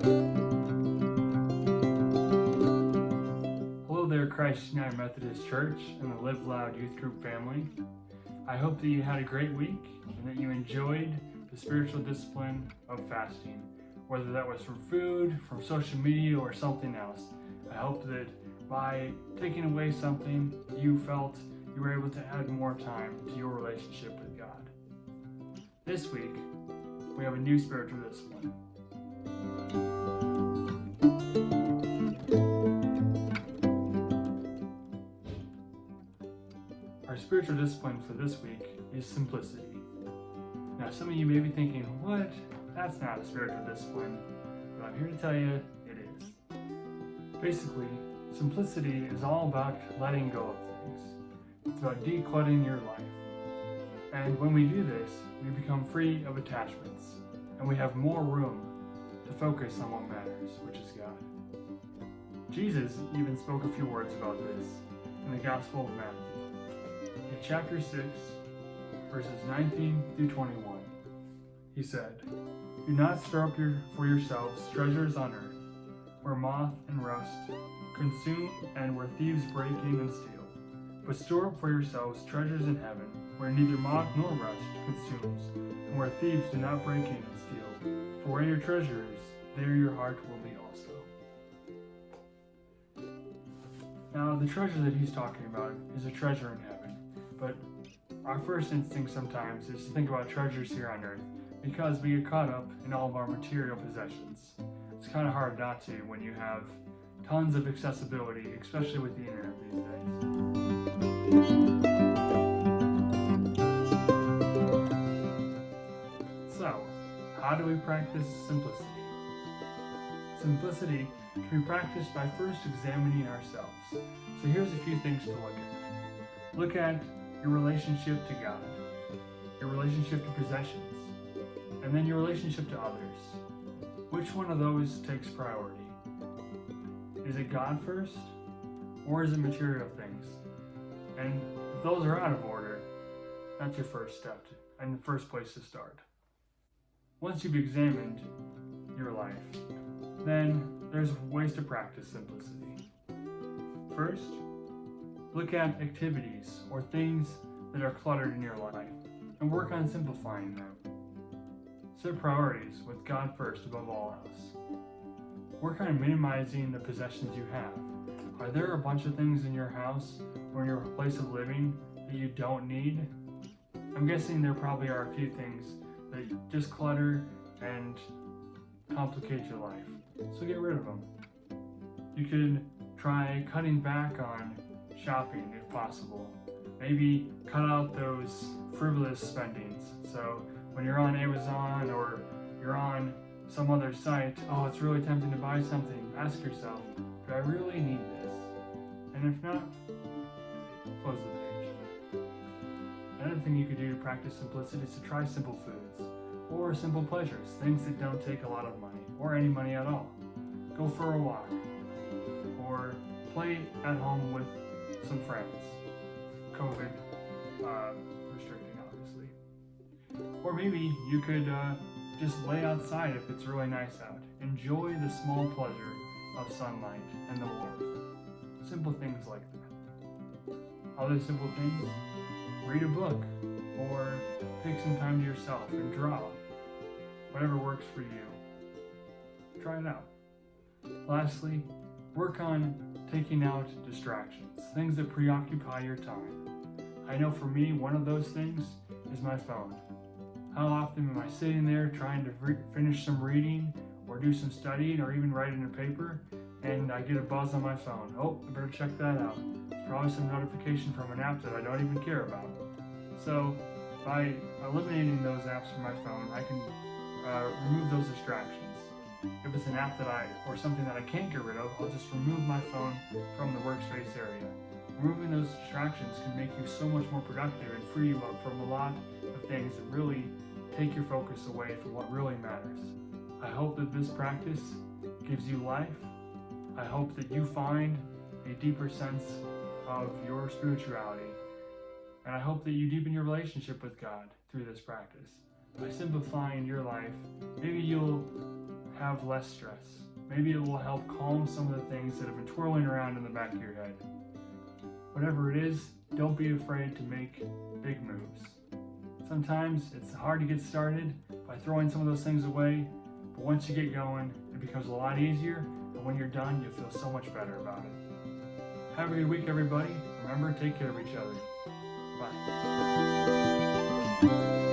Hello there, Christ United Methodist Church and the Live Loud Youth Group family. I hope that you had a great week and that you enjoyed the spiritual discipline of fasting, whether that was from food, from social media, or something else. I hope that by taking away something, you felt you were able to add more time to your relationship with God. This week, we have a new spiritual discipline. Our spiritual discipline for this week is simplicity. Now, some of you may be thinking, what? That's not a spiritual discipline. But I'm here to tell you it is. Basically, simplicity is all about letting go of things. It's about decluttering your life. And when we do this, we become free of attachments, and we have more room to focus on what matters, which is God. Jesus even spoke a few words about this in the Gospel of Matthew. In chapter 6, verses 19 through 21, he said, "Do not store up for yourselves treasures on earth, where moth and rust consume and where thieves break in and steal. But store up for yourselves treasures in heaven, where neither moth nor rust consumes, and where thieves do not break in and steal. For where your treasure is, there your heart will be also." Now, the treasure that he's talking about is a treasure in heaven. But our first instinct sometimes is to think about treasures here on earth because we get caught up in all of our material possessions. It's kind of hard not to when you have tons of accessibility, especially with the internet these days. So, how do we practice simplicity? Simplicity can be practiced by first examining ourselves. So here's a few things to look at. Look at your relationship to God, your relationship to possessions, and then your relationship to others. Which one of those takes priority? Is it God first, or is it material things? And if those are out of order, that's your first step and the first place to start. Once you've examined your life, then there's ways to practice simplicity. First, look at activities or things that are cluttered in your life and work on simplifying them. Set priorities with God first above all else. Work on minimizing the possessions you have. Are there a bunch of things in your house or in your place of living that you don't need? I'm guessing there probably are a few things that just clutter and complicate your life. So get rid of them. You could try cutting back on shopping if possible. Maybe cut out those frivolous spendings. So when you're on Amazon or you're on some other site, oh, it's really tempting to buy something. Ask yourself, do I really need this? And if not, close the page. Another thing you could do to practice simplicity is to try simple foods or simple pleasures, things that don't take a lot of money or any money at all. Go for a walk or play at home with some friends. COVID restricting, obviously. Or maybe you could just lay outside if it's really nice out. Enjoy the small pleasure of sunlight and the warmth. Simple things like that. Other simple things, read a book or take some time to yourself and draw. Whatever works for you. Try it out. Lastly, work on taking out distractions, things that preoccupy your time. I know for me, one of those things is my phone. How often am I sitting there trying to finish some reading or do some studying or even write in a paper, and I get a buzz on my phone. Oh, I better check that out. It's probably some notification from an app that I don't even care about. So by eliminating those apps from my phone, I can remove those distractions. If it's an app or something that I can't get rid of, I'll just remove my phone from the workspace area. Removing those distractions can make you so much more productive and free you up from a lot of things that really take your focus away from what really matters. I hope that this practice gives you life. I hope that you find a deeper sense of your spirituality. And I hope that you deepen your relationship with God through this practice. By simplifying your life, maybe you'll have less stress. Maybe it will help calm some of the things that have been twirling around in the back of your head. Whatever it is, don't be afraid to make big moves. Sometimes it's hard to get started by throwing some of those things away, but once you get going, it becomes a lot easier, and when you're done, you'll feel so much better about it. Have a good week, everybody. Remember, take care of each other. Bye.